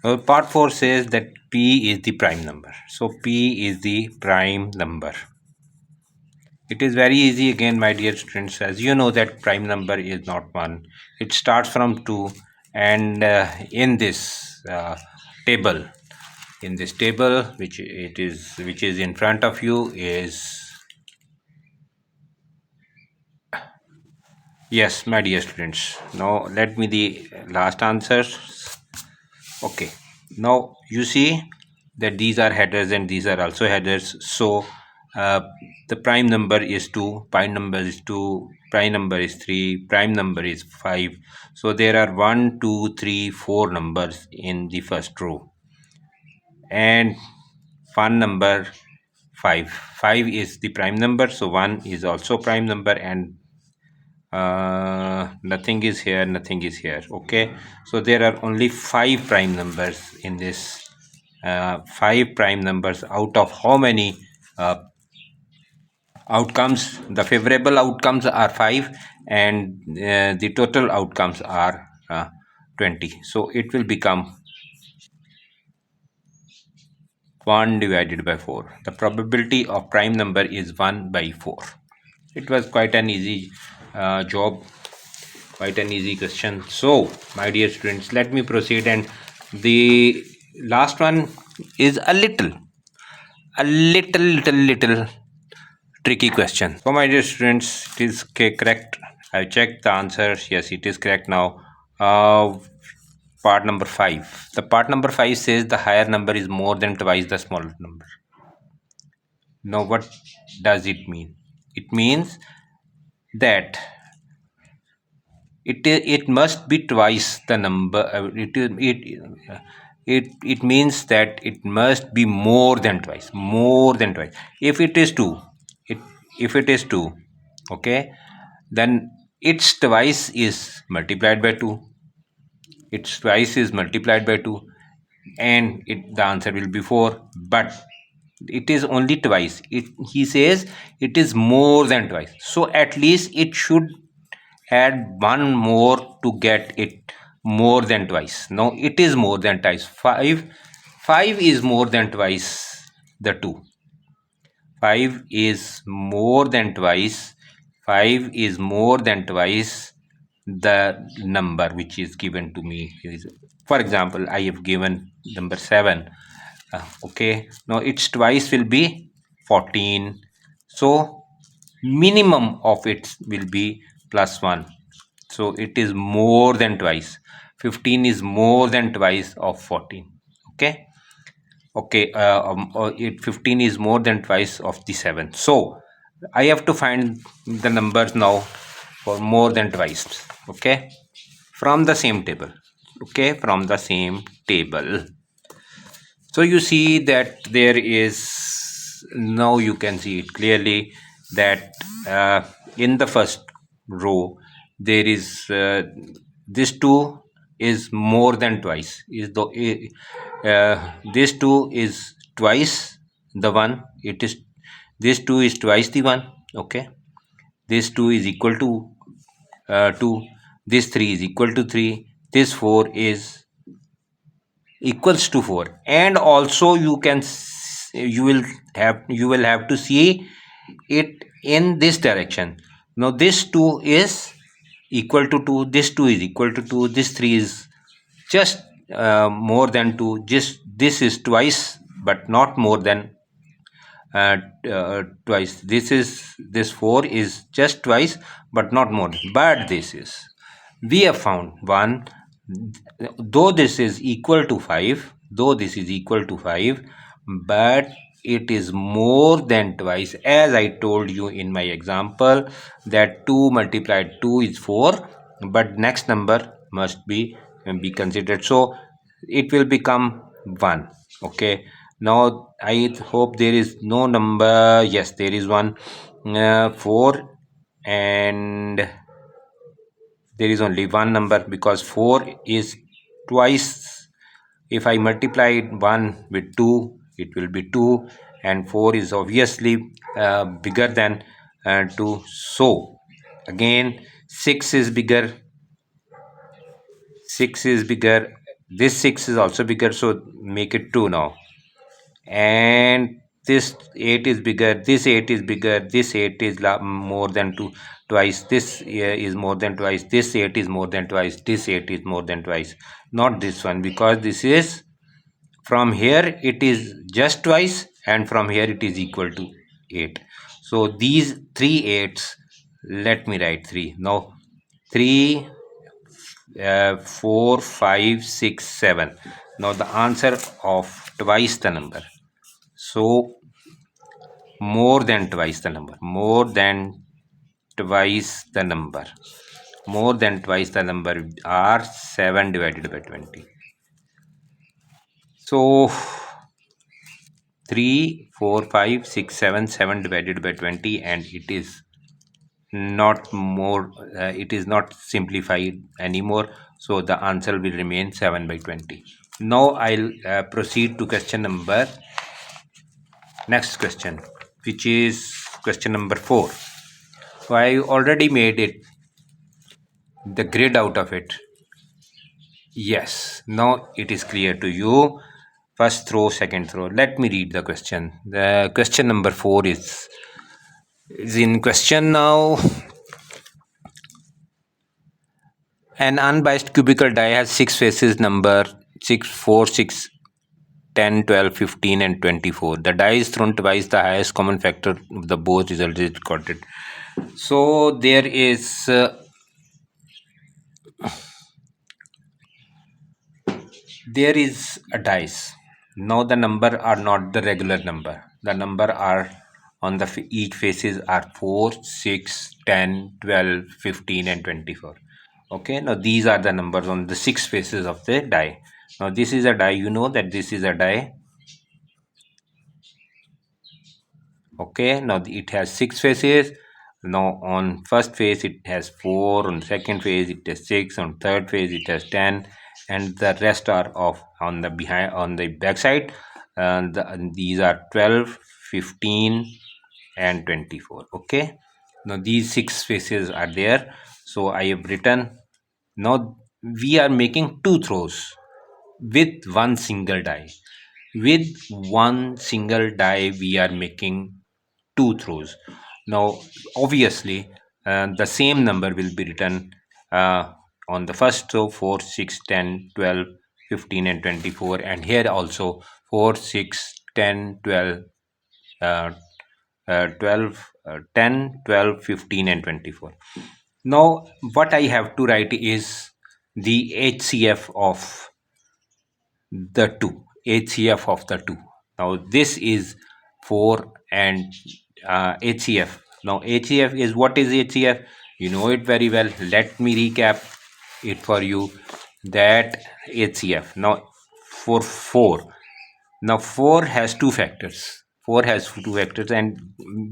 Part 4 says that P is the prime number. So P is the prime number. It is very easy again, my dear students, as you know that prime number is not 1. It starts from 2, and in this table, which is in front of you is, yes, my dear students. Now let me the last answers. Okay, now you see that these are headers and these are also headers. So uh, the prime number is 2, prime number is 2, prime number is 3, prime number is 5. So there are 1, 2, 3, 4 numbers in the first row, and one number 5. 5 is the prime number, so 1 is also prime number, and nothing is here, nothing is here. Okay, so there are only 5 prime numbers in this, 5 prime numbers out of how many outcomes? The favorable outcomes are 5, and the total outcomes are 20. So it will become 1 divided by 4. The probability of prime number is 1 by 4. It was quite an easy job, quite an easy question. So my dear students, let me proceed, and the last one is a little tricky question. So my dear students, it is correct. I checked the answers. Yes, it is correct now. Part number 5. The part number 5 says the higher number is more than twice the smaller number. Now what does it mean? It means that it must be twice the number. It means that it must be more than twice. If it is 2, it if it is 2, okay, then its twice is multiplied by 2. Its twice is multiplied by 2, and the answer will be 4. But it is only twice. He says it is more than twice, so at least it should add one more to get it more than twice. No, it is more than twice. 5 is more than twice the 2. 5 is more than twice. 5 is more than twice the number which is given to me. For example, I have given number 7. Okay, now its twice will be 14. So minimum of it will be plus 1. So it is more than twice. 15 is more than twice of 14. Okay. Okay, 15 is more than twice of the 7. So I have to find the numbers now for more than twice. Okay, from the same table. Okay, from the same table. So you see that there is, now you can see it clearly that in the first row there is this 2 is more than twice. This 2 is twice the 1. It is, this 2 is twice the 1. Okay, this 2 is equal to 2. This 3 is equal to 3. This 4 is equals to 4. And also you will have to see it in this direction. Now this 2 is equal to 2, this 2 is equal to 2, this 3 is just more than 2, just this is twice but not more than twice. This 4 is just twice but not more. But this is, we have found one, though this is equal to 5, but it is more than twice, as I told you in my example that 2 multiplied 2 is 4, but next number must be considered, so it will become 1. Okay, now I hope there is no number. Yes, there is one, 4, and there is only one number because 4 is twice. If I multiply 1 with 2, it will be 2, and 4 is obviously bigger than 2. So again 6 is bigger, 6 is bigger This 6 is also bigger, so make it 2 now. And this 8 is bigger, this 8 is bigger, this 8 is more than 2 twice, this is more than twice, this 8 is more than twice, this 8 is more than twice. Not this one, because this is, from here it is just twice, and from here it is equal to 8. So these 3 8s, let me write 3 now. 3 4 5 6 7. Now the answer of twice the number. So more than twice the number, more than twice the number, more than twice the number are 7 divided by 20. So 3 4 5 6 7, 7 divided by 20, and it is not more, it is not simplified anymore, so the answer will remain 7 by 20. Now I'll proceed to question number, next question, which is question number 4. So I already made it, the grid out of it. Yes, now it is clear to you. First throw, second throw. Let me read the question. The question number 4 is in question now. An unbiased cubical die has 6 faces, number 6, 4, 6, 10, 12, 15, and 24. The die is thrown twice, the highest common factor of the both results is recorded. So there is a dice. Now the number are not the regular number. The number are on the each faces are 4, 6, 10, 12, 15, and 24. Okay, now these are the numbers on the 6 faces of the die. Now this is a die, you know that this is a die. Okay, now it has 6 faces. Now on first phase it has 4, on second phase it has 6, on third phase it has 10, and the rest are of on the behind, on the back side, and these are 12, 15, and 24. Okay, now these 6 faces are there, so I have written. Now we are making 2 throws with one single die. With one single die we are making 2 throws. Now obviously the same number will be written on the first throw: 4, 6, 10, 12, 15, and 24, and here also 4, 6, 10, 12, 12, 10, 12, 15, and 24. Now what I have to write is the HCF of the 2, HCF of the 2. Now this is 4 and HCF. Now HCF is, what is HCF? You know it very well. Let me recap it for you. That HCF, now for 4, now 4 has 2 factors. 4 has 2 factors, and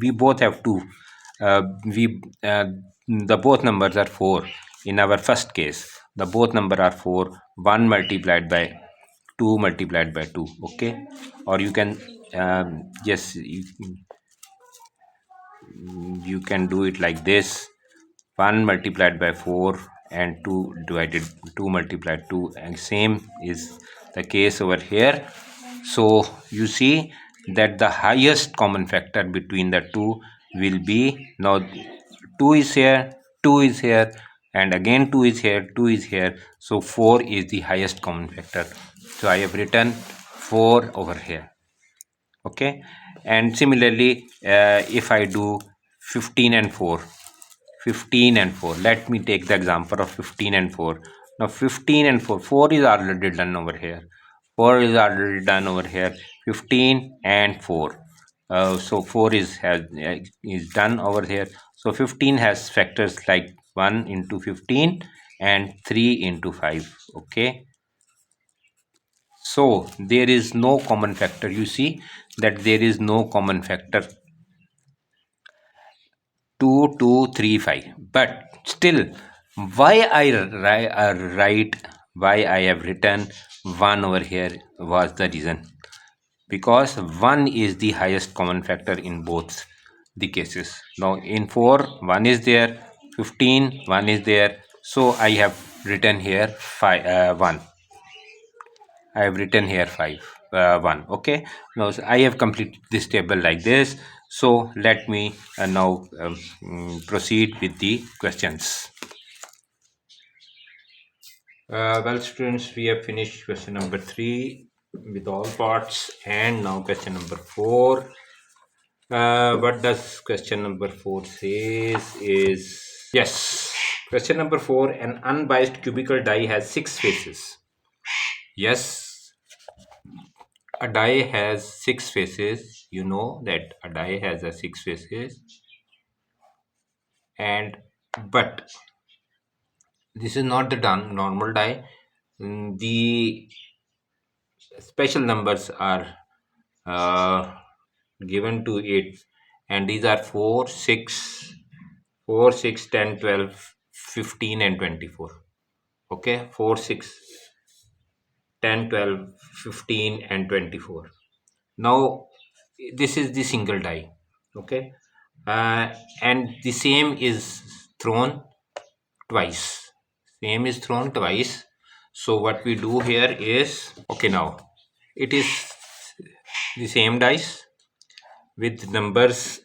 we both have 2. We The both numbers are 4 in our first case. The both number are 4. 1 multiplied by 2 multiplied by 2. Okay, or you can yes, you can do it like this: 1 multiplied by 4 and 2 divided 2 multiplied 2, and same is the case over here. So you see that the highest common factor between the two will be, now 2 is here, 2 is here, and again 2 is here, 2 is here, so 4 is the highest common factor. So I have written 4 over here. Okay, and similarly if I do 15 and 4, 15 and 4, let me take the example of 15 and 4. Now 15 and 4, 4 is already done over here, 4 is already done over here. 15 and 4, so 4 is done over here. So 15 has factors like 1 into 15 and 3 into 5. Okay, so there is no common factor. You see that there is no common factor 2, 2, 3, 5. But still, why write, why I have written 1 over here was the reason. Because 1 is the highest common factor in both the cases. Now in 4, 1 is there, 15, 1 is there. So I have written here 1. I have written here 5 1. Okay, now so I have completed this table like this. So let me now proceed with the questions. Well, students, we have finished question number 3 with all parts, and now question number 4. What does question number 4 says is, yes, question number 4, an unbiased cubical die has 6 faces. Yes, a die has 6 faces. You know that a die has a 6 faces, and but this is not the normal die. The special numbers are uh, given to it, and these are 4 6 4 6 10 12 15 and 24. Okay, 4 6 10 12 15 and 24. Now this is the single die. Okay, and the same is thrown twice. Same is thrown twice. So what we do here is, okay, now it is the same dice with numbers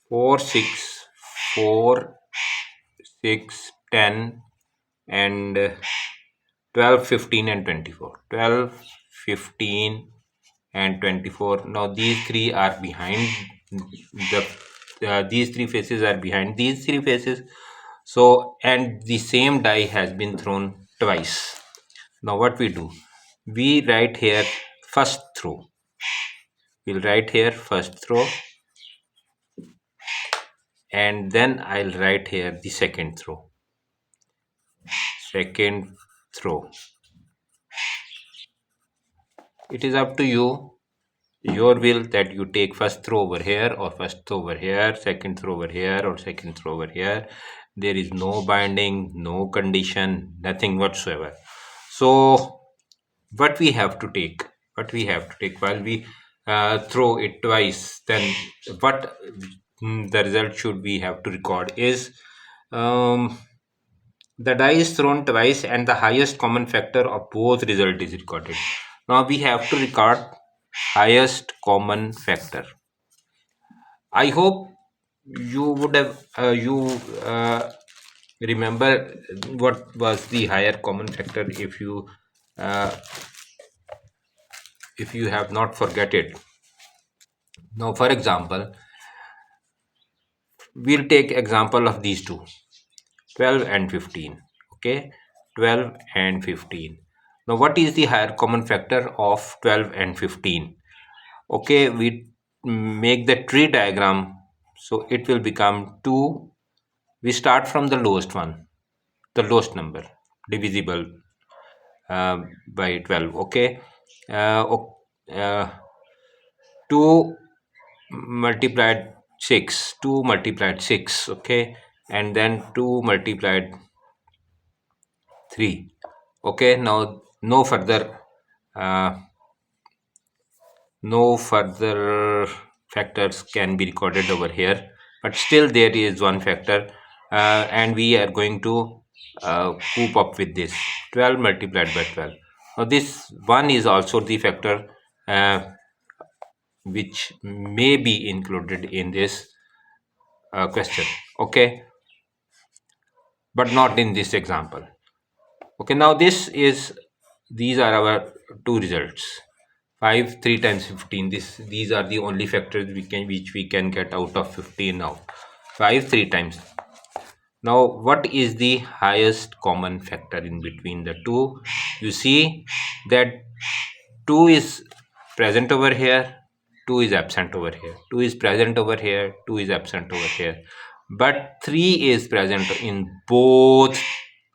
4 6 4 6 10 and 12 15 and 24. 12 15 and 24. Now these three are behind the these three faces are behind these three faces. So, and the same die has been thrown twice. Now what we do, we write here first throw. We'll write here first throw, and then I'll write here the second throw. Second throw. It is up to you, your will, that you take first throw over here or first throw over here, second throw over here or second throw over here. There is no binding, no condition, nothing whatsoever. So what we have to take, while we throw it twice, then what the result should we have to record is, the die is thrown twice and the highest common factor of both result is recorded. Now we have to record highest common factor. I hope you would have remember what was the higher common factor, uh, if you have not forget it. Now, for example, we'll take example of these two, 12 and 15. Okay, 12 and 15. Now what is the higher common factor of 12 and 15? Okay, we make the tree diagram, so it will become 2. We start from the lowest one, the lowest number, divisible by 12. Okay, uh, o- uh, 2 multiplied 6, 2 multiplied 6. Okay, and then 2 multiplied 3. Okay, now uh, no further factors can be recorded over here, but still there is one factor, and we are going to cope up with this, 12 multiplied by 12. Now this one is also the factor uh, which may be included in this question. Okay, but not in this example. Okay, now these are our two results. 5 3 times 15. These are the only factors which we can get out of 15 now. 5 3 times. Now what is the highest common factor in between the two? You see that 2 is present over here, 2 is absent over here, 2 is present over here, 2 is absent over here, but 3 is present in both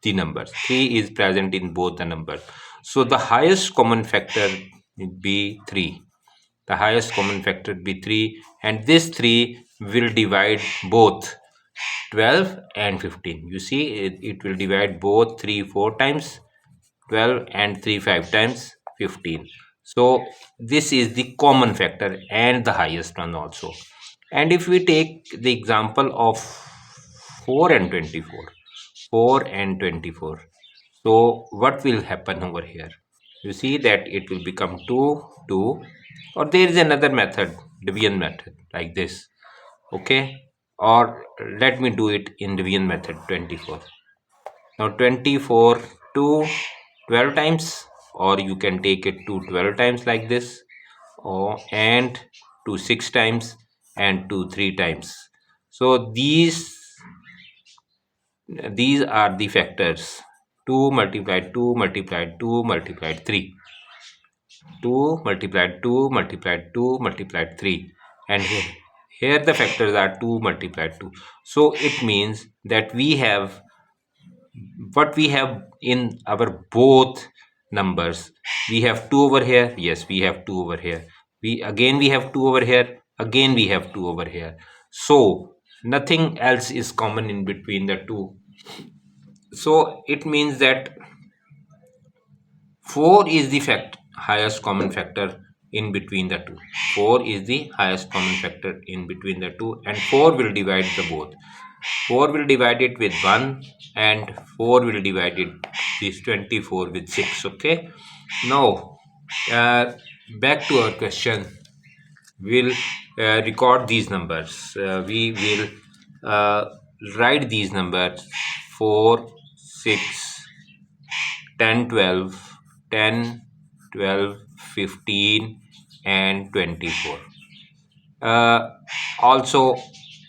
the numbers. 3 is present in both the numbers. So the highest common factor would be 3. The highest common factor would be 3, and this 3 will divide both 12 and 15. You see, it will divide both 3 4 times, 12, and 3 5 times, 15. So this is the common factor and the highest one also. And if we take the example of 4 and 24, 4 and 24. So what will happen over here? You see that it will become 2, 2, or there is another method, division method, like this. Okay, or let me do it in division method, 24. Now 24 to 12 times, or you can take it to 12 times like this, or and to 6 times, and to 3 times. So these are the factors: 2 multiplied 2 multiplied 2 multiplied 3, 2 multiplied 2 multiplied 2 multiplied 3, and here the factors are 2 multiplied 2. So it means that we have what we have in our both numbers. We have 2 over here, yes, we have 2 over here, we have 2 over here, again we have 2 over here. So nothing else is common in between the two. So it means that 4 is the highest common factor in between the two. 4 is the highest common factor in between the two, and 4 will divide the both. 4 will divide it with 1, and 4 will divide it this 24 with 6. Okay. Now back to our question. We'll record these numbers. We will uh, write these numbers: 4, 6, 10, 12, 10, 12, 15, and 24. Uh, Also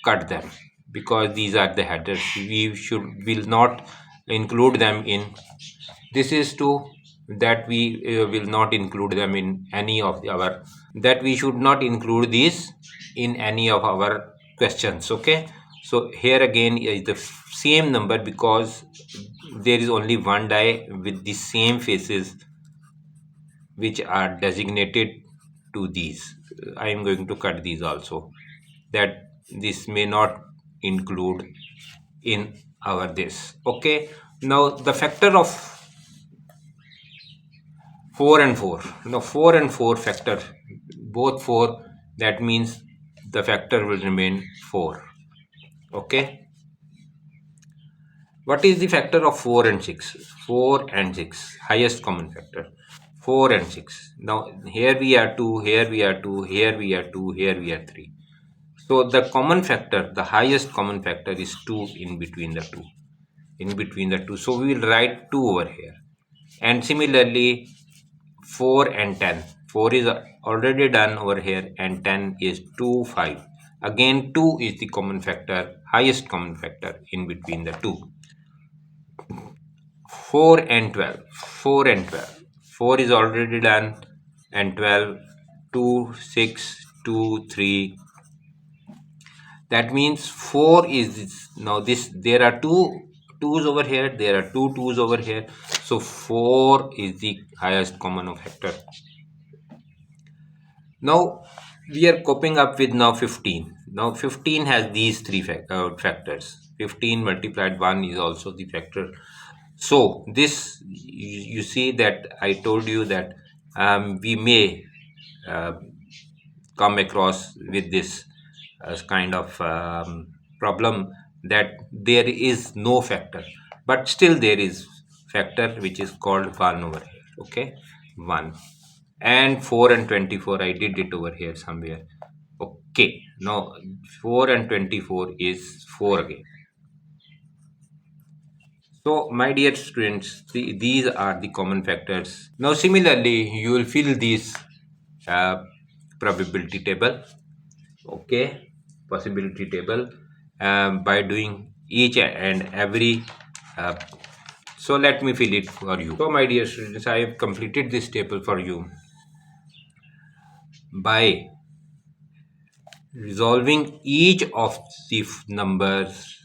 cut them, because these are the headers. We will not include them in this is to that we will not include them in any of our that we should not include these in any of our questions. Okay, so here again is the same number, because there is only one die with the same faces which are designated to these. I am going to cut these also, that this may not include in our this. Okay, now the factor of 4 and 4. Now 4 and 4 factor, both 4, that means the factor will remain 4. Okay, what is the factor of 4 and 6? 4 and 6, highest common factor, 4 and 6. Now here we are 2, here we are 2, here we are 2, here we are 3. So the common factor, the highest common factor is 2 in between the two. In between the two. So we will write 2 over here. And similarly, 4 and 10. 4 is already done over here, and 10 is 2, 5. Again, 2 is the common factor, highest common factor in between the two. 4 and 12. 4 and 12. 4 is already done, and 12, 2, 6, 2, 3. That means 4 is now this. There are two twos over here, there are two twos over here. So 4 is the highest common factor. Now we are coping up with now 15. Now 15 has these three factors. 15 multiplied 1 is also the factor. So this, you see that I told you that we may uh, come across with this kind of problem, that there is no factor, but still there is factor which is called 1 over here. Okay, 1. And 4 and 24, I did it over here somewhere. Okay, now 4 and 24 is 4 again. So my dear students, these are the common factors. Now similarly, you will fill this uh, probability table. Okay, possibility table, by doing each and every uh, so let me fill it for you. So my dear students, I have completed this table for you by resolving each of the numbers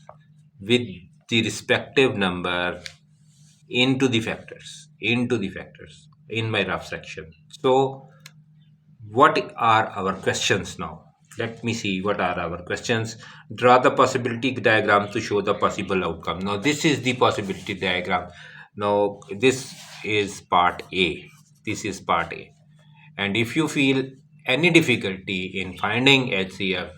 with the respective number into the factors in my rough section. So what are our questions now? Let me see what are our questions. Draw the possibility diagram to show the possible outcome. Now this is the possibility diagram. Now this is part A. This is part A. And if you feel any difficulty in finding HCF,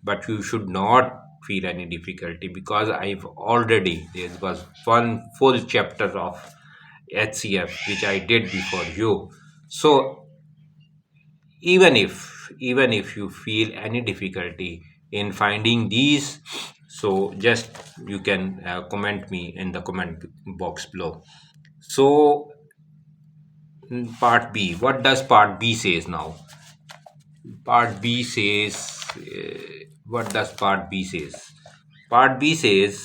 but you should not feel any difficulty, because I've already, there was one full chapter of HCF, which I did before you. So even if you feel any difficulty in finding these, so just you can comment me in the comment box below. So part B, what does part B says now? Part B says, what does part B says? Part B says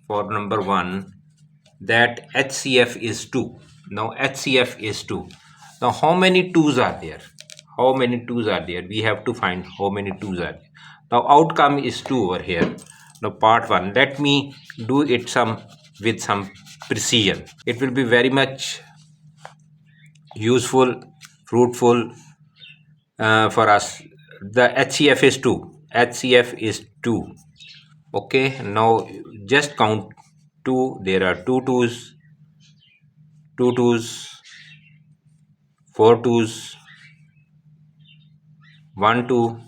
for number 1 that HCF is 2. Now HCF is 2. Now how many 2's are there? How many 2's are there? We have to find how many 2's are there. Now outcome is 2 over here. Now part 1, let me do it with some precision. It will be very much useful, fruitful for us. The HCF is 2. HCF is 2. Okay, now just count 2. There are two twos, two twos, four twos, one two,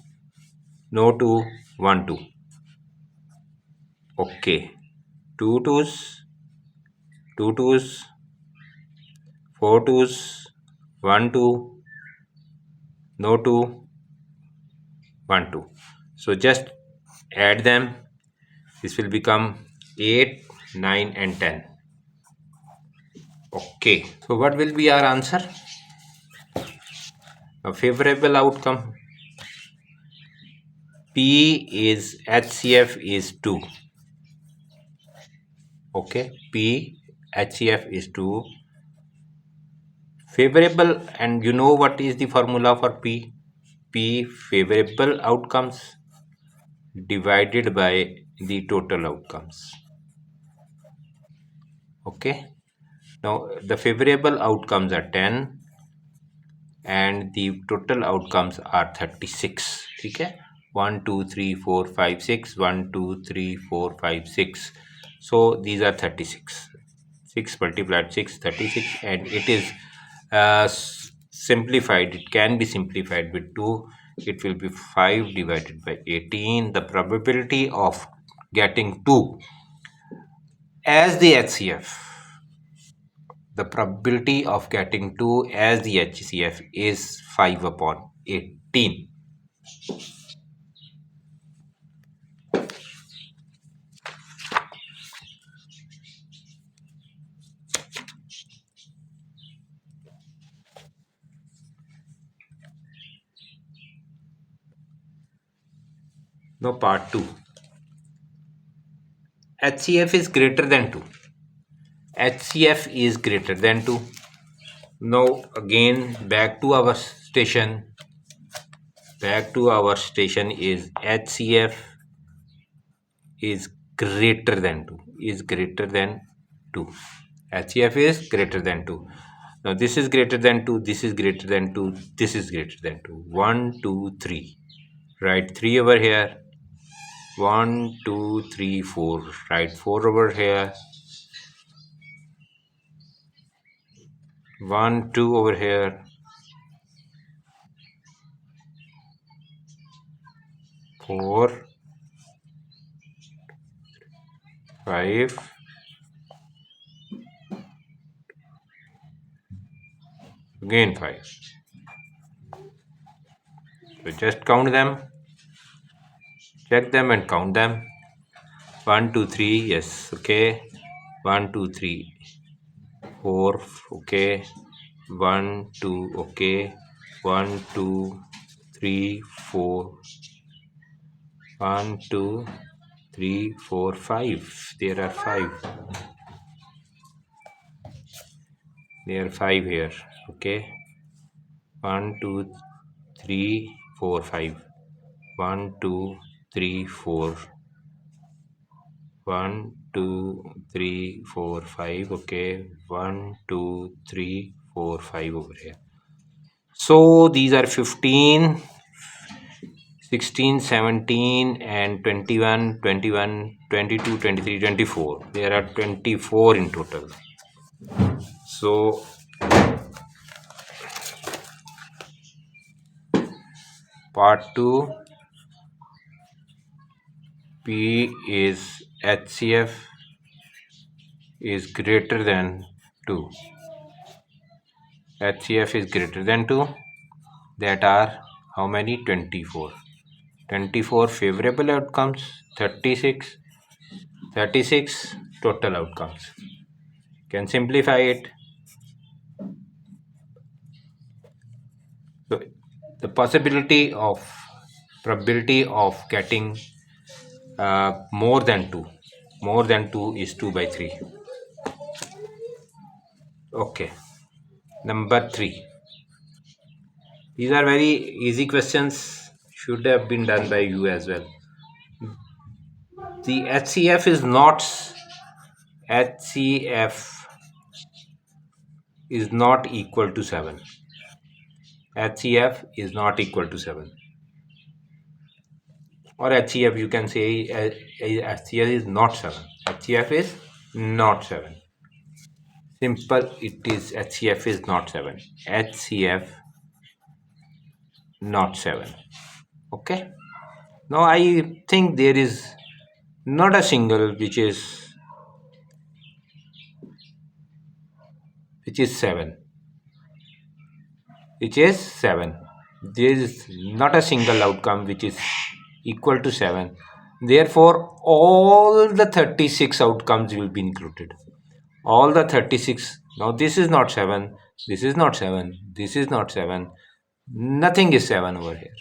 no two, one two. Okay, two twos, two twos, four twos, one two, no two, one two. So just add them. This will become 8, 9 and 10. Okay, so what will be our answer? A favorable outcome. P is HCF is 2. Okay, P HCF is 2. Favorable, and you know what is the formula for P? P favorable outcomes divided by the total outcomes. Okay, now the favorable outcomes are 10 and the total outcomes are 36. Okay, 1 2 3 4 5 6, 1 2 3 4 5 6. So these are 36. 6 multiplied 6, 36, and it is simplified. It can be simplified with 2. It will be 5 divided by 18. The probability of getting 2 as the HCF, the probability of getting 2 as the HCF is 5 upon 18. Now part 2. HCF is greater than 2. HCF is greater than 2. Now again back to our station. Back to our station is HCF is greater than 2. Is greater than 2. HCF is greater than 2. Now this is greater than 2. This is greater than 2. This is greater than 2. 1, 2, 3. Write 3 over here. 1, 2, 3, 4. Write 4 over here. 1, 2 over here. 4, 5. Again 5. So just count them. Check them and count them. 1, 2, 3. Yes. Okay. 1, 2, 3. 4. Okay. 1, 2. Okay. 1, 2, 3, 4. 1, 2, 3, 4, 5. There are 5. There are 5 here. Okay. 1, 2, 3, 4, 5. 1, 2, 3, 4. 1, 2, 3, 4, 5. Okay. 1, 2, 3, 4, 5 over here. So these are 15, 16, 17 and 21, 21, 22, 23, 24. There are 24 in total. So part 2, P is HCF is greater than 2. HCF is greater than 2. That are how many? 24. 24 favorable outcomes, 36. 36 total outcomes. Can simplify it. So the probability of getting more than 2 is 2 by 3. Okay. Number 3. These are very easy questions, should have been done by you as well. The HCF is not equal to 7. HCF is not equal to 7. Or HCF, you can say HCF is not 7. HCF is not 7. Simple, it is HCF is not 7. HCF not 7. Okay. Now I think there is not a single which is 7. Which is 7. There is not a single outcome which is equal to 7. Therefore, all the 36 outcomes will be included. All the 36. Now, this is not 7. This is not 7. This is not 7. Nothing is 7 over here.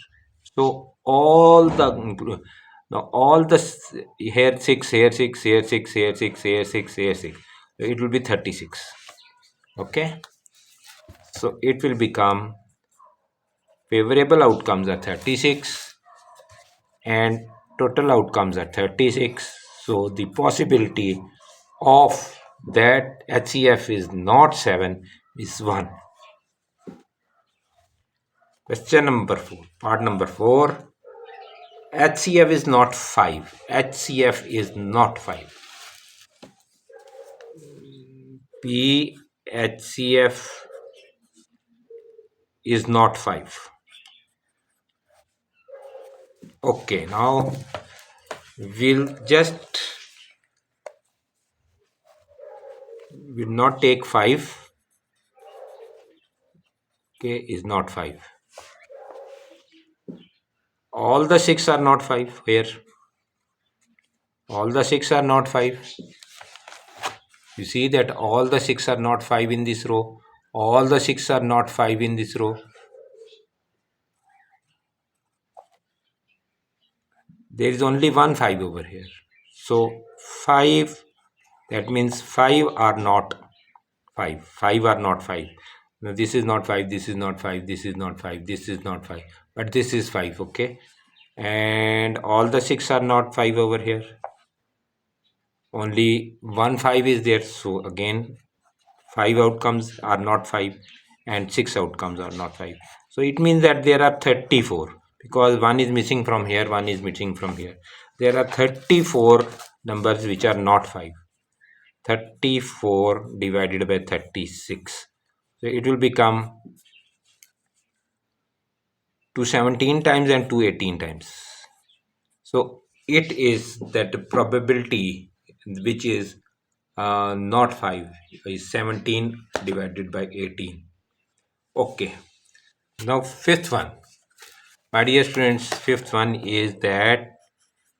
So, here 6, here 6, here 6, here 6, here 6, here 6. It will be 36. Okay. So, it will become favorable outcomes are 36 and total outcomes are 36. So the possibility of that HCF is not 7 is 1. Question number 4. Part number 4. HCF is not 5. HCF is not 5. P HCF is not 5. Okay, now we'll not take 5. Okay, is not 5. All the 6 are not 5 here. All the 6 are not 5. You see that all the 6 are not 5 in this row. All the 6 are not 5 in this row. There is only one 5 over here. So 5, that means 5 are not 5. 5 are not 5. Now this is not 5, this is not 5, this is not 5, this is not 5. But this is 5, okay? And all the 6 are not 5 over here. Only one 5 is there. So again, 5 outcomes are not 5 and 6 outcomes are not 5. So it means that there are 34 because one is missing from here, one is missing from here. There are 34 numbers which are not 5. 34 divided by 36. So it will become 217 times and 218 times. So it is that probability which is not 5 is 17 divided by 18. Okay. Now fifth one. My dear students, fifth one is that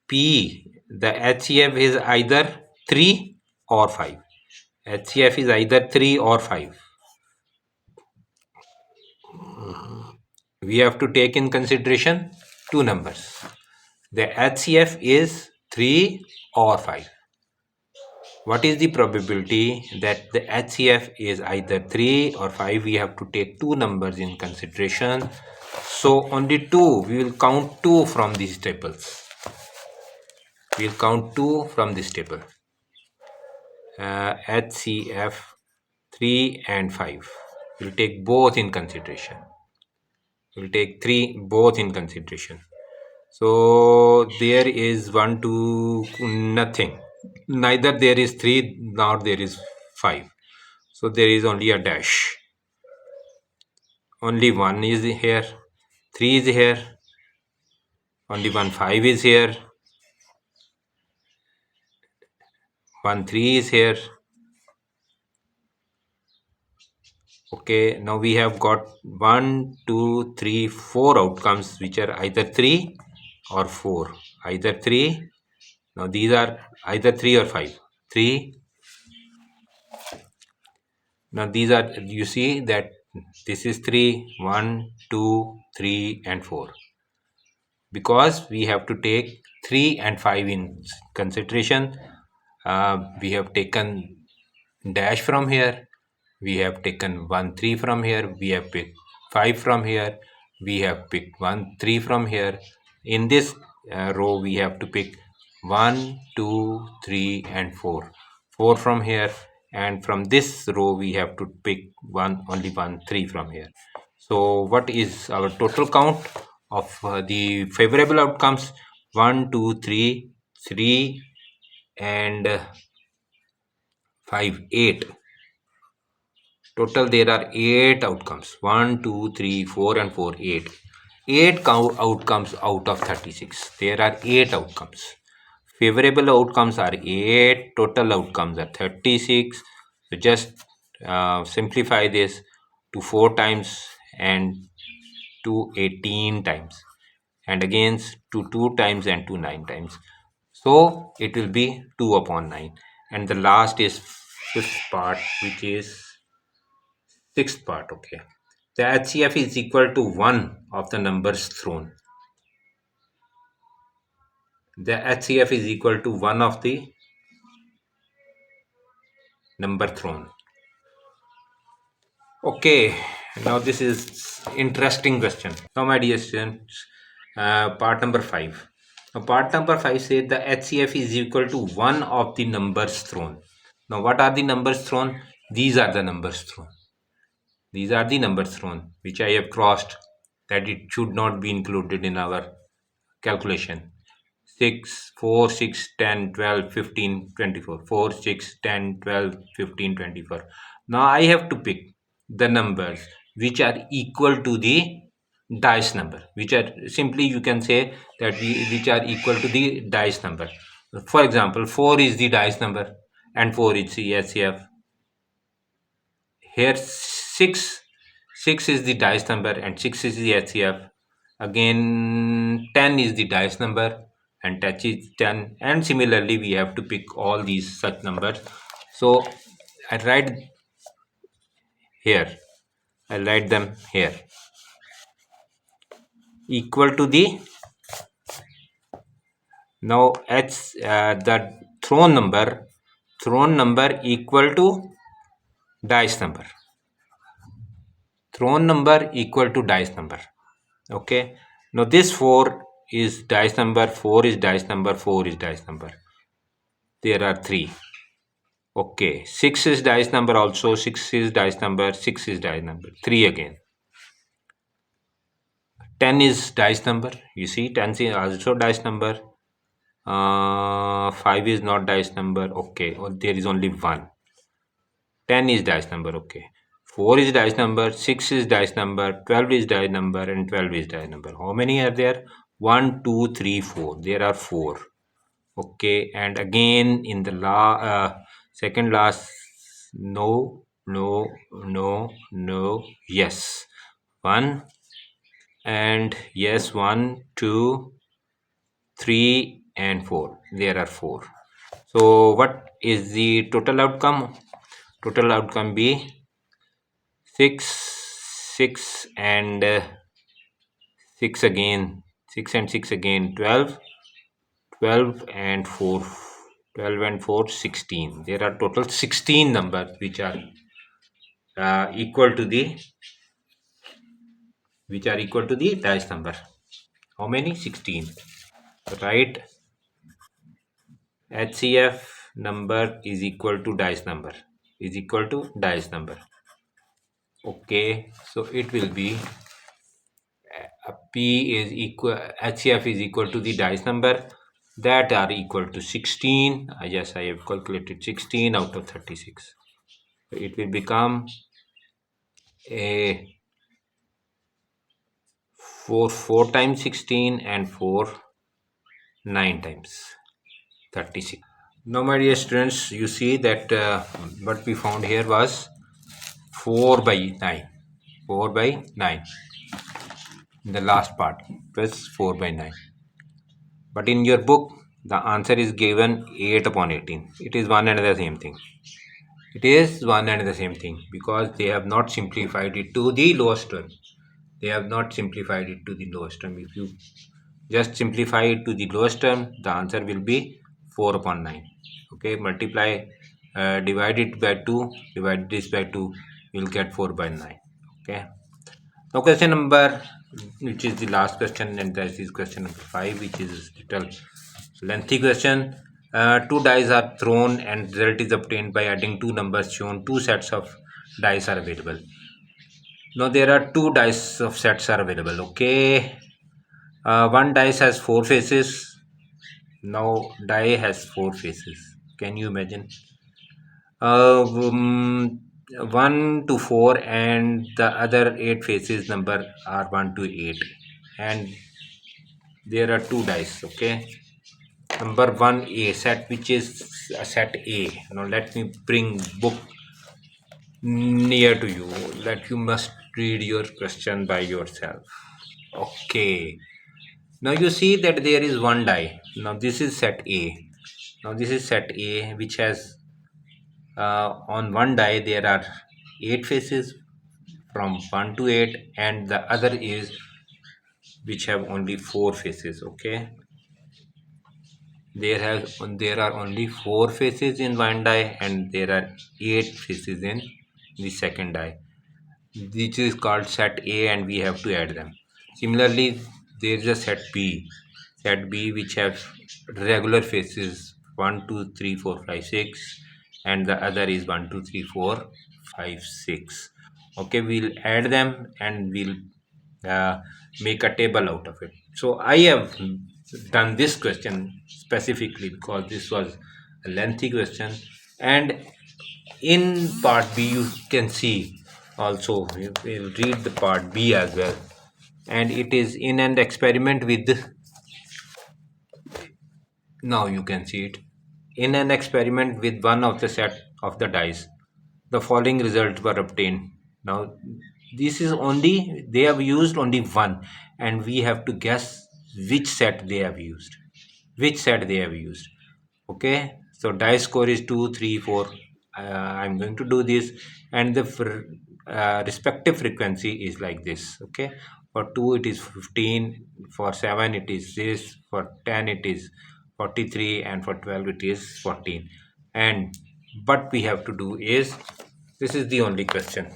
P, the HCF is either 3 or 5. HCF is either 3 or 5. We have to take in consideration two numbers. The HCF is 3 or 5. What is the probability that the HCF is either 3 or 5? We have to take two numbers in consideration. So only two. We will count two from these tables. We will count two from this table. HCF 3 and 5. We will take both in consideration. We will take 3 both in consideration. So there is 1, 2, nothing. Neither there is 3 nor there is 5. So there is only a dash. Only 1 is here. 3 is here. Only 1 5 is here. 1 3 is here. Okay, now we have got 1, 2, 3, 4 outcomes which are either 3 or 4. Either 3. Now these are either 3 or 5. 3. Now these are, you see that this is 3, 1, 2, 3 and 4. Because we have to take 3 and 5 in consideration. We have taken dash from here, we have taken 1 3 from here, we have picked 5 from here, we have picked 1 3 from here. In this row we have to pick 1 2 3 and 4 from here, and from this row we have to pick only 1 3 from here. So what is our total count of the favorable outcomes? 1 2 3 3 and 5 8. Total there are 8 outcomes. 1 2 3 4 and 4 8. 8 outcomes out of 36. There are 8 outcomes. Favorable outcomes are 8. Total outcomes are 36. So just simplify this to 4 times and to 18 times, and again to 2 times and to 9 times. So it will be 2 upon 9. And the last is fifth part, which is sixth part. Okay, the HCF is equal to 1 of the numbers thrown. The HCF is equal to 1 of the number thrown. Okay, now this is interesting question. Now my dear students, part number 5. Now part number 5 says the HCF is equal to 1 of the numbers thrown. Now what are the numbers thrown? These are the numbers thrown. These are the numbers thrown which I have crossed, that it should not be included in our calculation. 6 4 6 10 12 15 24. 4 6 10 12 15 24. Now I have to pick the numbers which are equal to the dice number, which are simply, you can say that which are equal to the dice number. For example, 4 is the dice number and 4 is the HCF. Here 6 is the dice number and 6 is the HCF. Again 10 is the dice number and touch is 10, and similarly we have to pick all these such numbers. So I write here, I write them here, equal to the, now the thrown number equal to dice number, thrown number equal to dice number. Okay, now this 4 is dice number, 4 is dice number, 4 is dice number. There are 3. Okay, 6 is dice number also, 6 is dice number, 6 is dice number, 3 again. 10 is dice number, you see 10 is also dice number. 5 is not dice number. Okay, there is only 1. 10 is dice number. Okay, 4 is dice number, 6 is dice number, 12 is dice number, and 12 is dice number. How many are there? 1 2 3 4. There are 4. Okay, and again in the second last, no, no, no, no, yes, 1, and yes, 1 2 3 and 4. There are 4. So what is the total outcome? Total outcome be 6 6 and 6 again, 6 and 6 again, 12 12 and 4, 12 and 4 16. There are total 16 numbers which are equal to the, dice number. How many? 16. Right, HCF number is equal to dice number, is equal to dice number. Okay, so it will be P is equal, HCF is equal to the dice number, that are equal to 16. I have calculated 16 out of 36. So it will become a 4 times 16 and 4 9 times 36. Now my dear students, you see that what we found here was 4 by 9. 4 by 9. In the last part, it was 4 by 9. But in your book, the answer is given 8 upon 18. It is one and the same thing. It is one and the same thing because they have not simplified it to the lowest term. They have not simplified it to the lowest term. If you just simplify it to the lowest term, the answer will be 4 upon 9. Okay, multiply, divide it by 2, divide this by 2, you will get 4 by 9. Okay. Now question number, which is the last question, and that is question number 5, which is little lengthy question. Two dice are thrown and result is obtained by adding two numbers shown. Two sets of dice are available. Now there are two dice of sets are available. Okay, one dice has four faces. Now die has four faces. Can you imagine? Uh, um, 1 to 4 and the other 8 faces number are 1 to 8, and there are two dice. Okay, number 1A set, which is a set A. Now let me bring book near to you that you must read your question by yourself. Okay, now you see that there is one die. Now this is set A. Now this is set A, which has on one die there are 8 faces from 1 to 8, and the other is which have only 4 faces. Okay, there are only 4 faces in one die and there are 8 faces in the second die. This is called set A and we have to add them. Similarly, there is a set B which have regular faces 1 2 3 4 5 6, and the other is 1 2 3 4 5 6. Okay, we'll add them and we'll uh, make a table out of it. So I have done this question specifically because this was a lengthy question, and in part B you can see also, we'll read the part B as well, and it is in an experiment with, now you can see it, in an experiment with one of the set of the dice the following results were obtained. Now this is only, they have used only one, and we have to guess which set they have used, which set they have used. Okay, so die score is 2 3 4. I'm going to do this, and the respective frequency is like this. Okay, for 2 it is 15, for 7 it is this, for 10 it is 43, and for 12 it is 14. And what we have to do is, this is the only question.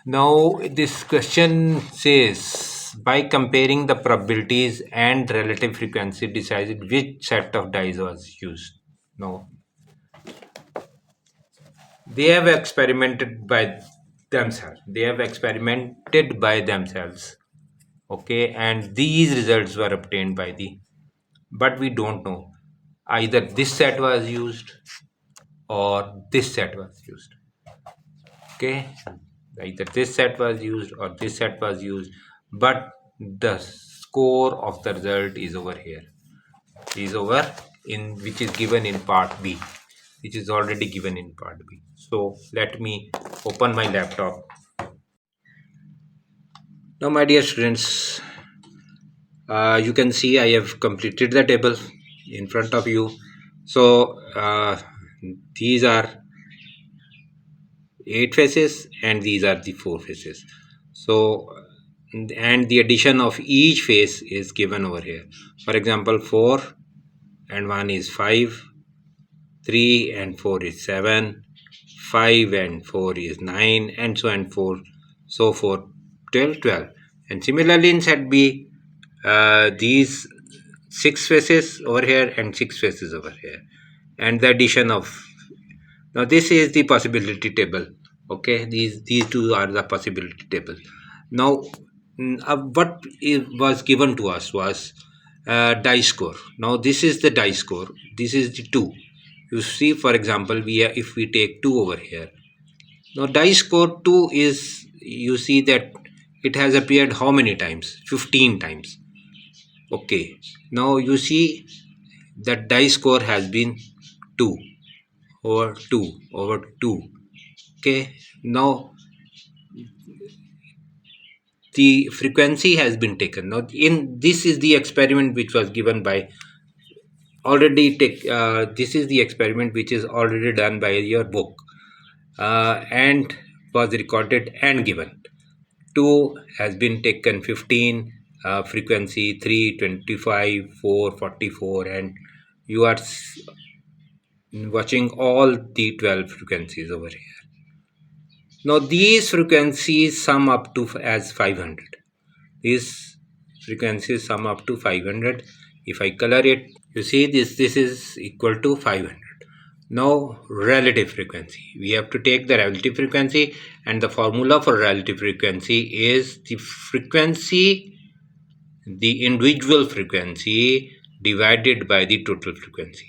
Now this question says, by comparing the probabilities and relative frequency decided which set of dice was used. Now they have experimented by themselves. They have experimented by themselves. Okay, and these results were obtained by the, but we don't know, either this set was used or this set was used. Okay, either this set was used or this set was used, but the score of the result is over here, is over in, which is given in part B, which is already given in part B. So let me open my laptop. Now my dear students, you can see I have completed the table in front of you. So these are 8 faces and these are the 4 faces. So and the addition of each face is given over here. For example, 4 and 1 is 5, 3 and 4 is 7, 5 and 4 is 9, and so on, 4 so forth till 12. And similarly in set B, these 6 faces over here and 6 faces over here, and the addition of, now this is the possibility table. Okay, these two are the possibility table. Now what was given to us was die score. Now this is the die score, this is the 2. You see, for example, if we take 2 over here, now die score 2 is, you see that it has appeared how many times? 15 times. Okay, now you see that die score has been 2 over 2 over 2. Okay, now the frequency has been taken. Now, in this is the experiment which was given by already take. This is the experiment which is already done by your book, and was recorded and given. 2 has been taken 15, frequency 3 25 4 44, and you are watching all the 12 frequencies over here. Now these frequencies sum up to as 500. These frequencies sum up to 500. If I color it, you see this is equal to 500. Now relative frequency, we have to take the relative frequency, and the formula for relative frequency is the frequency, the individual frequency divided by the total frequency.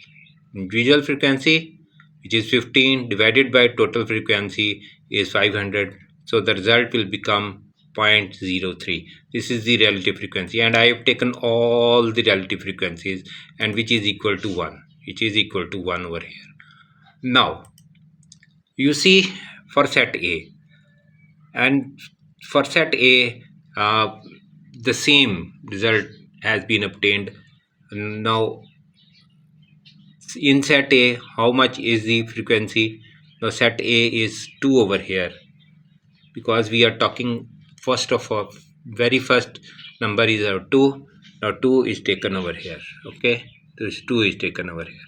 Individual frequency, which is 15, divided by total frequency is 500. So the result will become 0.03. This is the relative frequency, and I have taken all the relative frequencies, and which is equal to 1, which is equal to 1 over here. Now you see for set A, and for set A, the same result has been obtained. Now in set A, how much is the frequency? Now set A is 2 over here, because we are talking first of all, very first number is our 2. Now 2 is taken over here. Okay, this 2 is taken over here.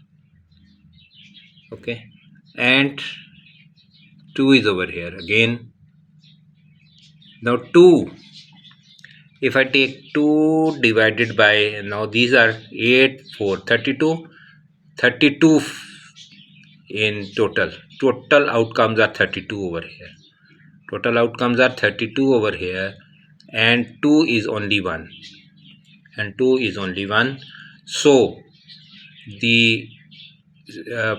Okay, and 2 is over here again. Now 2, if I take 2 divided by, now these are 8 4 32, 32 in total outcomes are 32 over here. Total outcomes are 32 over here, and 2 is only 1, and 2 is only 1. So the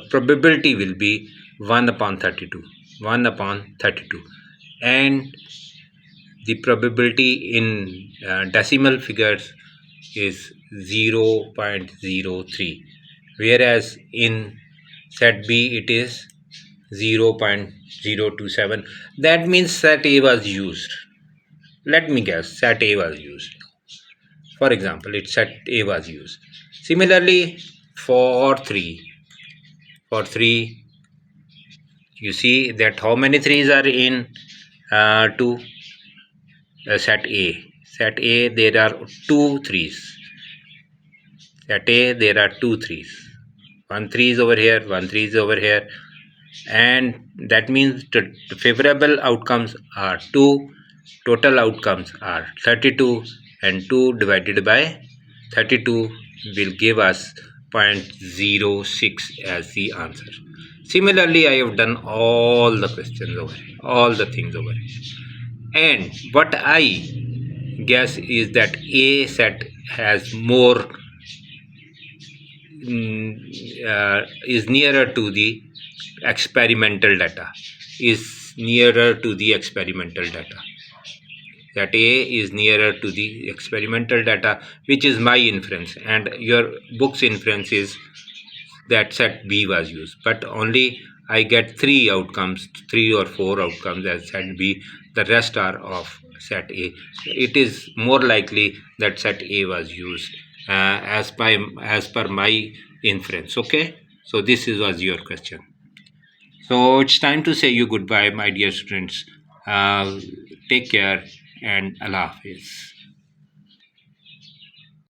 probability will be 1 upon 32, 1 upon 32, and the probability in decimal figures is 0.03, whereas in set B it is 0.027. That means set A was used. Let me guess, set A was used. For example, it set A was used. Similarly, for 3, you see that how many 3s are in to set A. Set A, there are 2 3s. Set A, there are 2 3s. 1 3 is over here, 1 3 is over here, and that means the favorable outcomes are 2, total outcomes are 32, and 2 divided by 32 will give us 0.06 as the answer. Similarly, I have done all the questions over here, all the things over here, and what I guess is that A set has more, is nearer to the experimental data, is nearer to the experimental data. That A is nearer to the experimental data, which is my inference, and your book's inference is that set B was used. But only I get 3 outcomes, 3 or 4 outcomes as set B. The rest are of set A. It is more likely that set A was used as per my inference. Okay, so this was your question. So it's time to say you goodbye, my dear students. Take care, and Allah Hafiz.